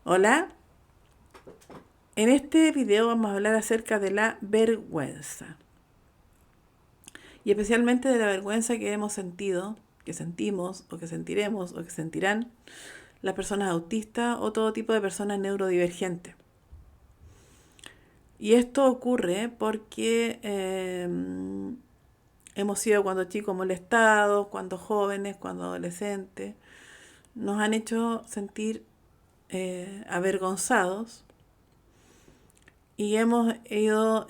Hola, en este video vamos a hablar acerca de la vergüenza y especialmente de la vergüenza que hemos sentido, que sentimos o que sentiremos o que sentirán las personas autistas o todo tipo de personas neurodivergentes. Y esto ocurre porque hemos sido cuando chicos molestados, cuando jóvenes, cuando adolescentes, nos han hecho sentir avergonzados y hemos ido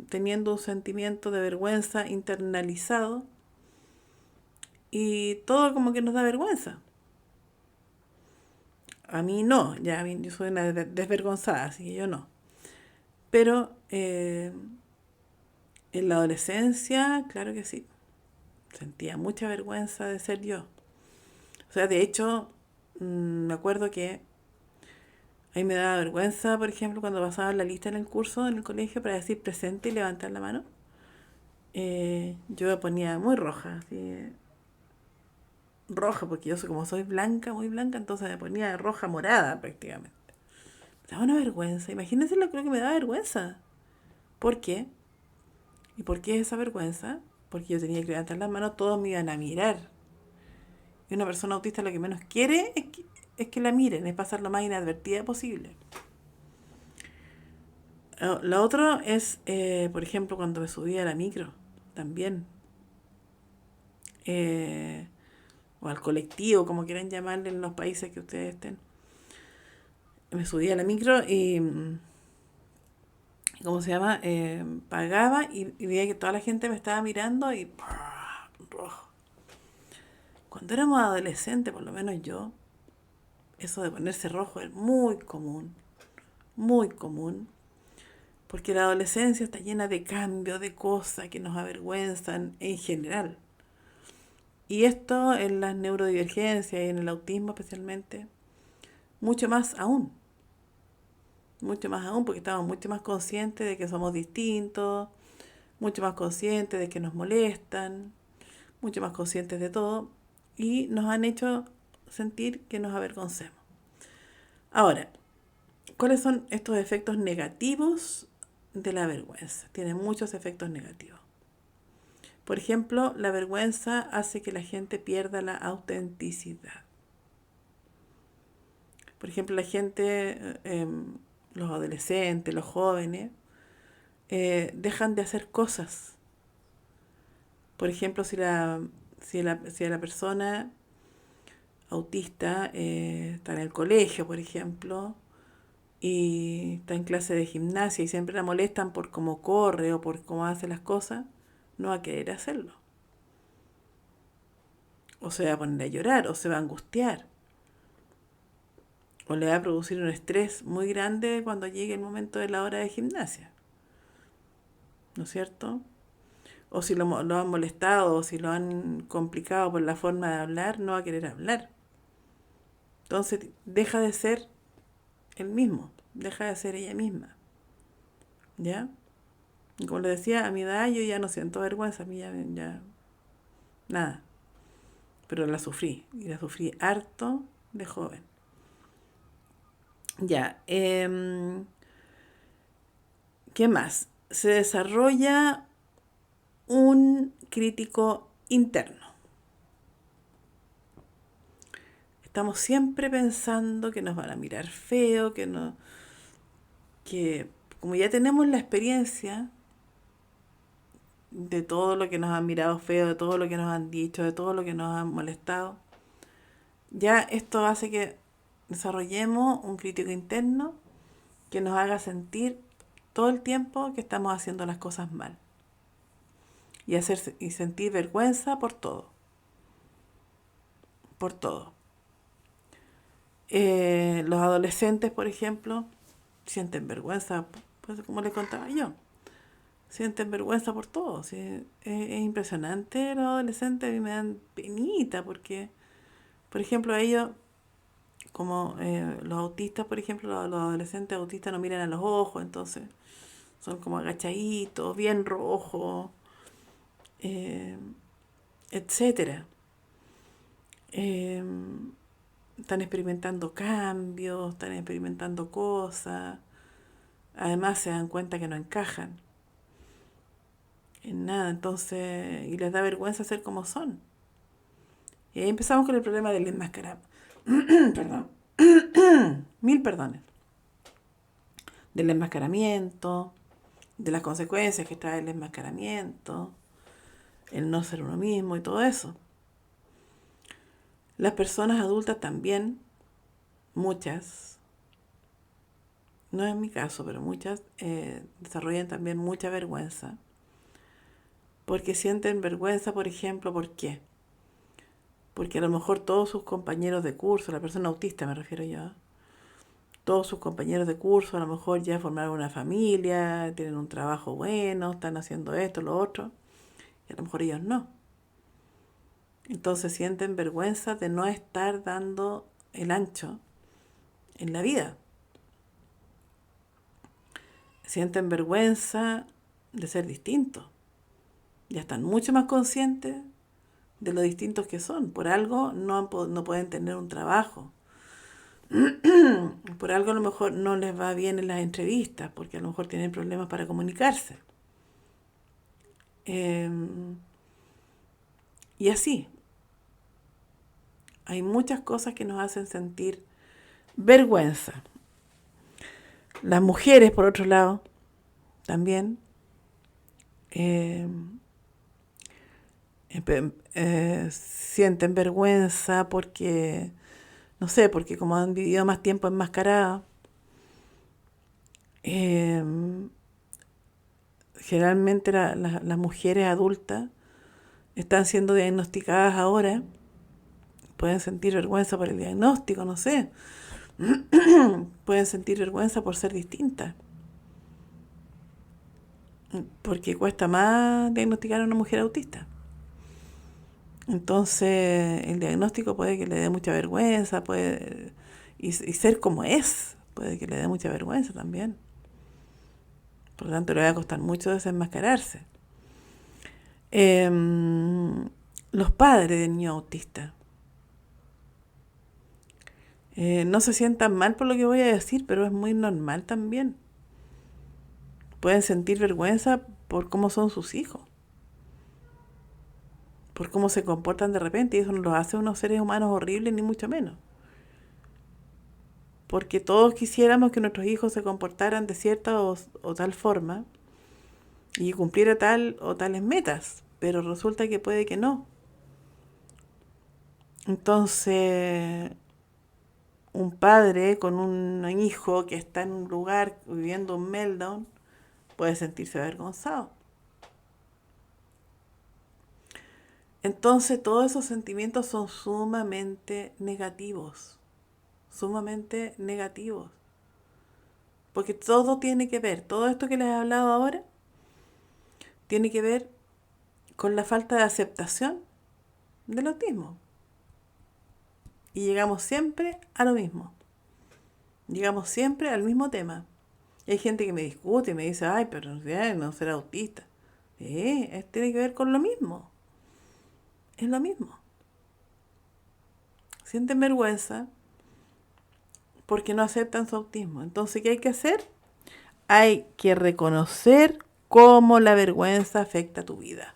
teniendo un sentimiento de vergüenza internalizado y todo como que nos da vergüenza. A mí no, ya a mí, yo soy una desvergonzada, así que yo no. Pero en la adolescencia, claro que sí, sentía mucha vergüenza de ser yo. O sea, de hecho, me acuerdo que a mí me daba vergüenza, por ejemplo, cuando pasaba la lista en el curso, en el colegio, para decir presente y levantar la mano. Yo me ponía muy roja, así, roja, porque yo soy, como soy blanca, muy blanca, entonces me ponía roja morada prácticamente. Me daba una vergüenza. Imagínense lo que me daba vergüenza. ¿Por qué? ¿Y por qué esa vergüenza? Porque yo tenía que levantar las manos, todos me iban a mirar. Y una persona autista lo que menos quiere es que la miren, es pasar lo más inadvertida posible. Lo otro es, por ejemplo, cuando me subía a la micro, también. Eh, o al colectivo, como quieran llamarle en los países que ustedes estén. Me subía a la micro y ¿cómo se llama? Pagaba y veía que toda la gente me estaba mirando y rojo. Cuando éramos adolescentes, por lo menos yo, eso de ponerse rojo es muy común, porque la adolescencia está llena de cambios, de cosas que nos avergüenzan en general. Y esto en las neurodivergencias y en el autismo especialmente, mucho más aún. Mucho más aún porque estamos mucho más conscientes de que somos distintos, mucho más conscientes de que nos molestan, mucho más conscientes de todo y nos han hecho sentir que nos avergoncemos. Ahora, ¿cuáles son estos efectos negativos de la vergüenza? Tiene muchos efectos negativos. Por ejemplo, la vergüenza hace que la gente pierda la autenticidad. Por ejemplo, la gente, los adolescentes, los jóvenes, dejan de hacer cosas. Por ejemplo, si la persona autista está en el colegio, por ejemplo, y está en clase de gimnasia y siempre la molestan por cómo corre o por cómo hace las cosas, no va a querer hacerlo. O se va a poner a llorar, o se va a angustiar, o le va a producir un estrés muy grande cuando llegue el momento de la hora de gimnasia. ¿No es cierto? O si lo han molestado, o si lo han complicado por la forma de hablar, no va a querer hablar. Entonces deja de ser el mismo, deja de ser ella misma. ¿Ya? Y como le decía, a mi edad yo ya no siento vergüenza, a mí ya nada. Pero la sufrí, y la sufrí harto de joven. Ya, ¿qué más? Se desarrolla un crítico interno. Estamos siempre pensando que nos van a mirar feo, que no, que como ya tenemos la experiencia de todo lo que nos han mirado feo, de todo lo que nos han dicho, de todo lo que nos han molestado, ya esto hace que desarrollemos un crítico interno que nos haga sentir todo el tiempo que estamos haciendo las cosas mal y sentir vergüenza por todo, por todo. Los adolescentes, por ejemplo, sienten vergüenza, pues como les contaba yo, sienten vergüenza por todo. ¿Sí? Es impresionante los adolescentes, a mí me dan penita porque, por ejemplo, ellos, como los autistas, por ejemplo, los adolescentes autistas no miran a los ojos, entonces son como agachaditos, bien rojos, eh, etcétera. Eh, están experimentando cambios, están experimentando cosas. Además se dan cuenta que no encajan en nada, entonces, y les da vergüenza ser como son. Y ahí empezamos con el problema del enmascaramiento. Perdón. Mil perdones. Del enmascaramiento, de las consecuencias que trae el enmascaramiento, el no ser uno mismo y todo eso. Las personas adultas también, muchas, no es mi caso, pero muchas desarrollan también mucha vergüenza. Porque sienten vergüenza, por ejemplo, ¿por qué? Porque a lo mejor todos sus compañeros de curso, la persona autista me refiero yo, todos sus compañeros de curso a lo mejor ya formaron una familia, tienen un trabajo bueno, están haciendo esto, lo otro, y a lo mejor ellos no. Entonces sienten vergüenza de no estar dando el ancho en la vida. Sienten vergüenza de ser distintos. Ya están mucho más conscientes de lo distintos que son. Por algo no pueden tener un trabajo. Por algo a lo mejor no les va bien en las entrevistas, porque a lo mejor tienen problemas para comunicarse. Y así, hay muchas cosas que nos hacen sentir vergüenza. Las mujeres, por otro lado, también sienten vergüenza porque, no sé, porque como han vivido más tiempo enmascaradas, generalmente las mujeres adultas están siendo diagnosticadas ahora, pueden sentir vergüenza por el diagnóstico, no sé, pueden sentir vergüenza por ser distintas, porque cuesta más diagnosticar a una mujer autista. Entonces el diagnóstico puede que le dé mucha vergüenza, y ser como es, puede que le dé mucha vergüenza también. Por lo tanto, le va a costar mucho desenmascararse. Los padres de niños autistas. No se sientan mal por lo que voy a decir, pero es muy normal también. Pueden sentir vergüenza por cómo son sus hijos, por cómo se comportan de repente, y eso no los hace unos seres humanos horribles, ni mucho menos. Porque todos quisiéramos que nuestros hijos se comportaran de cierta o tal forma y cumpliera tal o tales metas, pero resulta que puede que no. Entonces, un padre con un hijo que está en un lugar viviendo un meltdown puede sentirse avergonzado. Entonces, todos esos sentimientos son sumamente negativos, sumamente negativos. Porque todo tiene que ver, todo esto que les he hablado ahora, tiene que ver con la falta de aceptación del autismo. Y llegamos siempre a lo mismo. Llegamos siempre al mismo tema. Y hay gente que me discute y me dice, ay, pero no será autista. Tiene que ver con lo mismo. Es lo mismo. Sienten vergüenza porque no aceptan su autismo. Entonces, ¿qué hay que hacer? Hay que reconocer cómo la vergüenza afecta tu vida.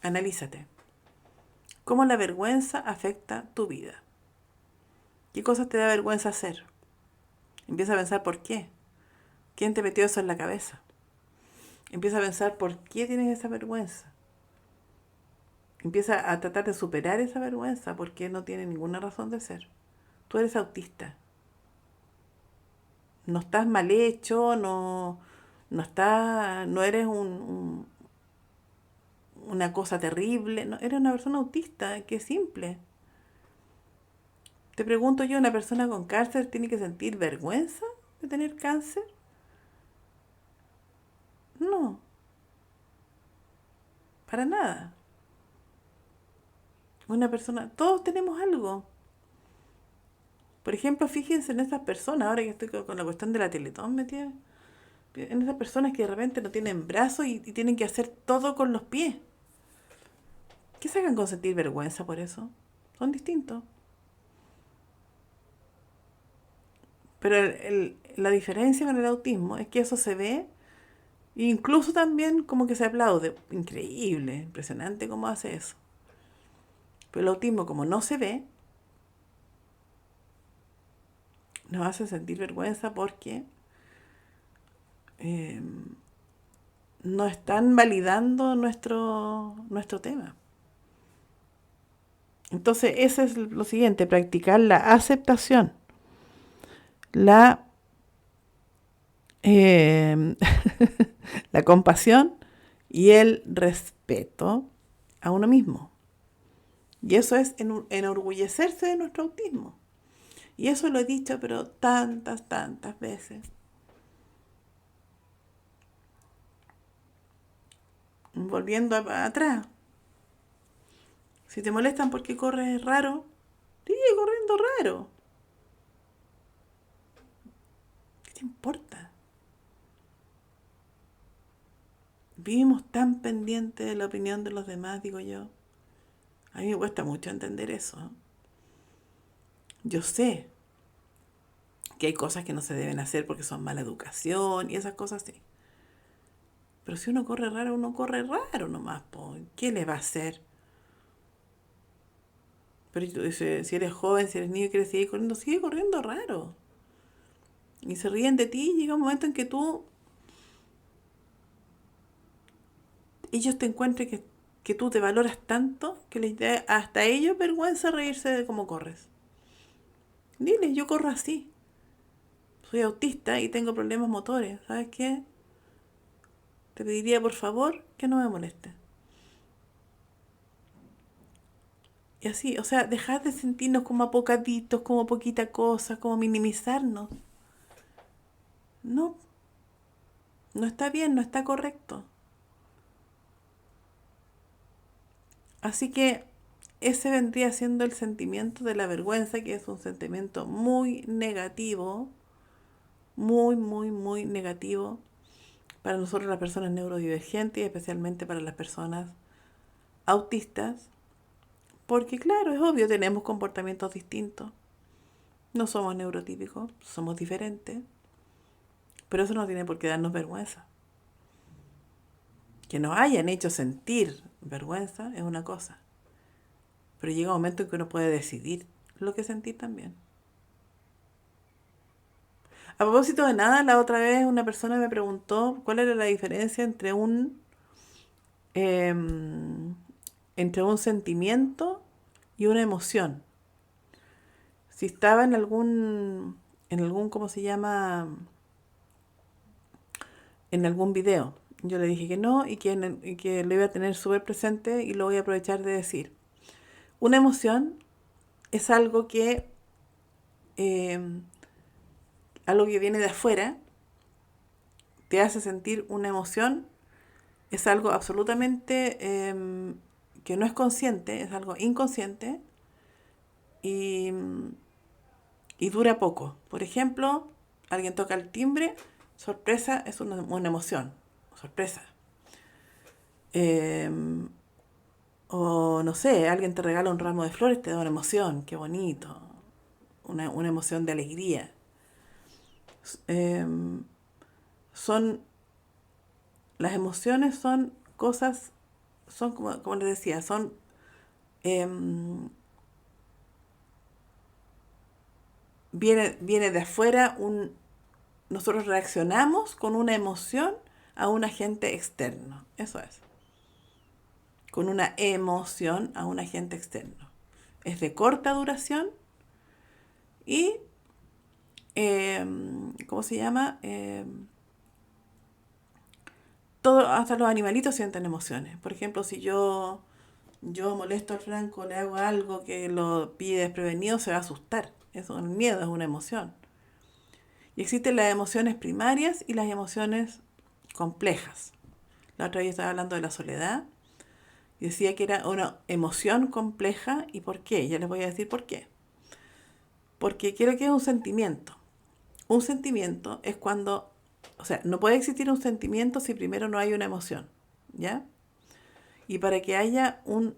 Analízate. ¿Cómo la vergüenza afecta tu vida? ¿Qué cosas te da vergüenza hacer? Empieza a pensar por qué. ¿Quién te metió eso en la cabeza? Empieza a pensar por qué tienes esa vergüenza. Empieza a tratar de superar esa vergüenza porque no tiene ninguna razón de ser. Tú eres autista. No estás mal hecho, no eres una cosa terrible. No, eres una persona autista, que es simple. Te pregunto yo, ¿una persona con cáncer tiene que sentir vergüenza de tener cáncer? No, para nada. Una persona, todos tenemos algo. Por ejemplo, fíjense en esas personas, ahora que estoy con la cuestión de la Teletón metida, en esas personas que de repente no tienen brazos y tienen que hacer todo con los pies. ¿Qué sacan con sentir vergüenza por eso? Son distintos. Pero la diferencia con el autismo es que eso se ve, e incluso también como que se aplaude. Increíble, impresionante cómo hace eso. Pero el autismo, como no se ve, nos hace sentir vergüenza porque eh, no están validando nuestro tema. Entonces, ese es lo siguiente, practicar la aceptación, la, eh, la compasión y el respeto a uno mismo. Y eso es enorgullecerse de nuestro autismo. Y eso lo he dicho, pero tantas veces. Volviendo atrás. Si te molestan porque corres raro, sigue corriendo raro. ¿Qué te importa? Vivimos tan pendientes de la opinión de los demás, digo yo. A mí me cuesta mucho entender eso. Yo sé que hay cosas que no se deben hacer porque son mala educación y esas cosas sí. Pero si uno corre raro nomás, po. ¿Qué le va a hacer? Pero si eres joven, si eres niño y quieres seguir corriendo, sigue corriendo raro. Y se ríen de ti y llega un momento en que ellos te encuentren que tú te valoras tanto que les da hasta a ellos vergüenza reírse de cómo corres. Dile, yo corro así. Soy autista y tengo problemas motores. ¿Sabes qué? Te pediría por favor que no me molestes. Y así, o sea, dejar de sentirnos como apocaditos, como poquita cosa, como minimizarnos. No, no está bien, no está correcto. Así que ese vendría siendo el sentimiento de la vergüenza, que es un sentimiento muy negativo, muy negativo para nosotros las personas neurodivergentes y especialmente para las personas autistas, porque claro, es obvio, tenemos comportamientos distintos, no somos neurotípicos, somos diferentes, pero eso no tiene por qué darnos vergüenza. Que nos hayan hecho sentir vergüenza es una cosa, pero llega un momento en que uno puede decidir lo que sentir también. A propósito de nada, la otra vez una persona me preguntó cuál era la diferencia em, entre un sentimiento y una emoción. Si estaba en algún, ¿cómo se llama? En algún video. Yo le dije que no y que lo iba a tener súper presente y lo voy a aprovechar de decir. Una emoción es eh, algo que viene de afuera, te hace sentir una emoción, es algo absolutamente que no es consciente, es algo inconsciente y, y dura poco. Por ejemplo, alguien toca el timbre, sorpresa es una emoción, sorpresa. Eh, o no sé, alguien te regala un ramo de flores, te da una emoción, qué bonito, una emoción de alegría. Eh, son, las emociones son cosas, son como les decía, son eh, viene de afuera nosotros reaccionamos con una emoción a un agente externo. Eso es. Con una emoción a un agente externo. Es de corta duración y, eh, ¿cómo se llama? Hasta los animalitos sienten emociones. Por ejemplo, si yo molesto al Franco, le hago algo que lo pide desprevenido, se va a asustar. Eso, el miedo es una emoción. Y existen las emociones primarias y las emociones complejas. La otra vez estaba hablando de la soledad y decía que era una emoción compleja. ¿Y por qué? Ya les voy a decir por qué. Porque quiero que es un sentimiento. Un sentimiento es cuando, o sea, no puede existir un sentimiento si primero no hay una emoción, ¿ya? Y para que haya un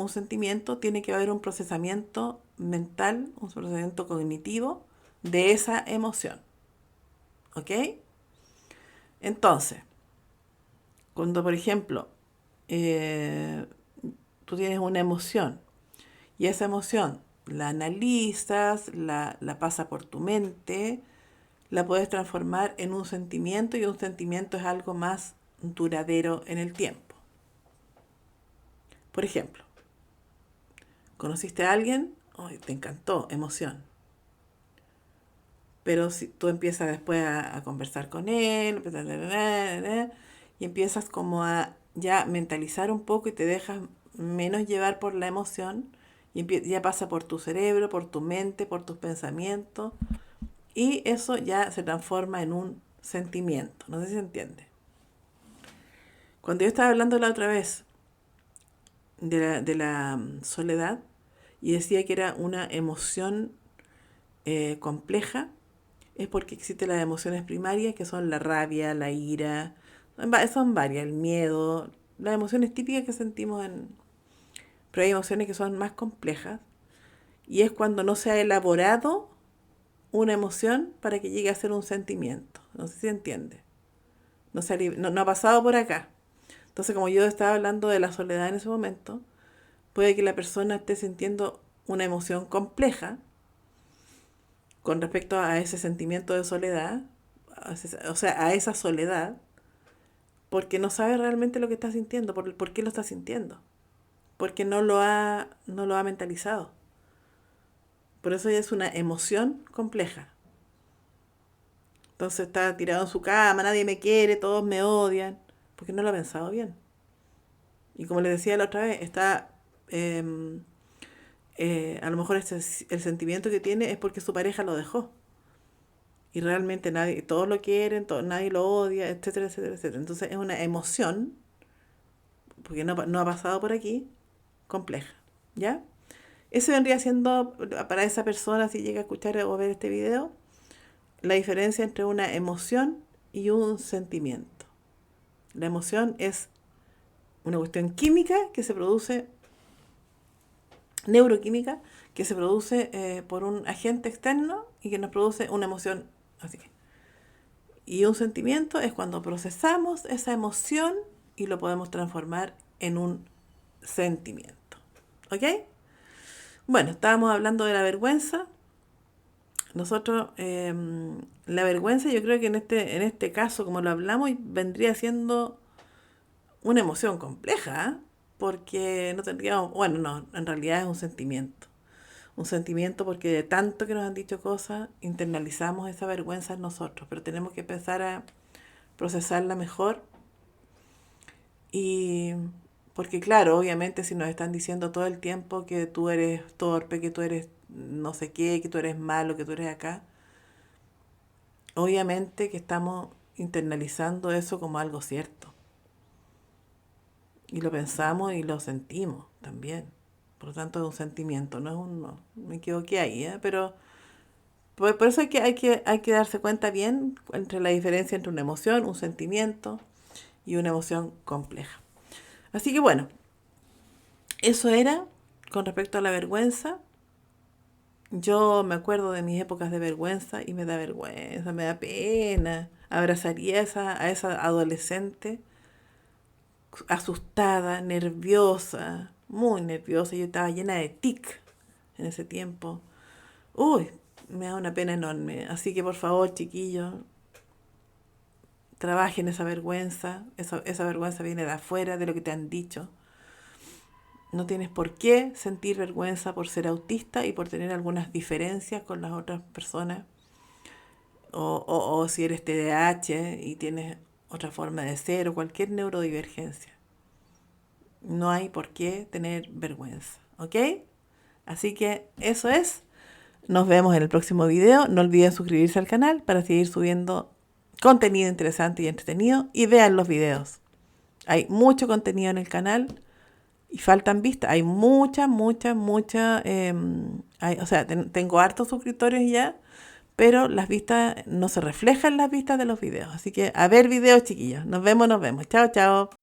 sentimiento tiene que haber un procesamiento mental, un procesamiento cognitivo de esa emoción. ¿Ok? Entonces, cuando por ejemplo tú tienes una emoción y esa emoción la analizas, la pasa por tu mente, la puedes transformar en un sentimiento y un sentimiento es algo más duradero en el tiempo. Por ejemplo, conociste a alguien, oh, te encantó, emoción. Pero si tú empiezas después a conversar con él, y empiezas como a ya mentalizar un poco y te dejas menos llevar por la emoción, y ya pasa por tu cerebro, por tu mente, por tus pensamientos, y eso ya se transforma en un sentimiento. No sé si se entiende. Cuando yo estaba hablando la otra vez de la soledad y decía que era una emoción compleja, es porque existen las emociones primarias que son la rabia, la ira, son varias, el miedo, las emociones típicas que sentimos pero hay emociones que son más complejas y es cuando no se ha elaborado una emoción para que llegue a ser un sentimiento. No sé si se entiende. No ha pasado por acá. Entonces, como yo estaba hablando de la soledad en ese momento, puede que la persona esté sintiendo una emoción compleja con respecto a ese sentimiento de soledad, o sea, a esa soledad, porque no sabe realmente lo que está sintiendo, por qué lo está sintiendo, porque no lo ha mentalizado. Por eso ya es una emoción compleja. Entonces está tirado en su cama, nadie me quiere, todos me odian, porque no lo ha pensado bien. Y como les decía la otra vez, está a lo mejor el sentimiento que tiene es porque su pareja lo dejó. Y realmente todos lo quieren, nadie lo odia, etcétera, etcétera, etcétera. Entonces es una emoción, porque no ha pasado por aquí, compleja. ¿Ya? Eso vendría siendo, para esa persona, si llega a escuchar o ver este video, la diferencia entre una emoción y un sentimiento. La emoción es una cuestión química que se produce, neuroquímica, que se produce por un agente externo y que nos produce una emoción así. Y un sentimiento es cuando procesamos esa emoción y lo podemos transformar en un sentimiento. ¿Ok? Bueno, estábamos hablando de la vergüenza. Nosotros, la vergüenza, yo creo que en este caso, como lo hablamos, vendría siendo una emoción compleja, ¿eh? Porque no tendríamos, bueno, no, en realidad es un sentimiento. Un sentimiento porque de tanto que nos han dicho cosas, internalizamos esa vergüenza en nosotros, pero tenemos que empezar a procesarla mejor. Y porque claro, obviamente si nos están diciendo todo el tiempo que tú eres torpe, que tú eres no sé qué, que tú eres malo, que tú eres acá, obviamente que estamos internalizando eso como algo cierto. Y lo pensamos y lo sentimos también. Por lo tanto es un sentimiento, no es un no. Me equivoqué ahí, ¿eh? Pero por eso hay que darse cuenta bien entre la diferencia entre una emoción, un sentimiento y una emoción compleja. Así que bueno, eso era con respecto a la vergüenza. Yo me acuerdo de mis épocas de vergüenza y me da vergüenza, me da pena. Abrazaría a esa adolescente asustada, nerviosa, muy nerviosa. Yo estaba llena de tic en ese tiempo. Uy, me da una pena enorme. Así que por favor, chiquillos, trabajen esa vergüenza. Esa vergüenza viene de afuera, de lo que te han dicho. No tienes por qué sentir vergüenza por ser autista y por tener algunas diferencias con las otras personas. O si eres TDAH y tienes otra forma de ser o cualquier neurodivergencia. No hay por qué tener vergüenza, ¿ok? Así que eso es. Nos vemos en el próximo video. No olviden suscribirse al canal para seguir subiendo contenido interesante y entretenido. Y vean los videos. Hay mucho contenido en el canal y faltan vistas. Hay mucha. O sea, tengo hartos suscriptores ya, pero las vistas no se reflejan las vistas de los videos. Así que a ver videos, chiquillos. Nos vemos. Chao, chao.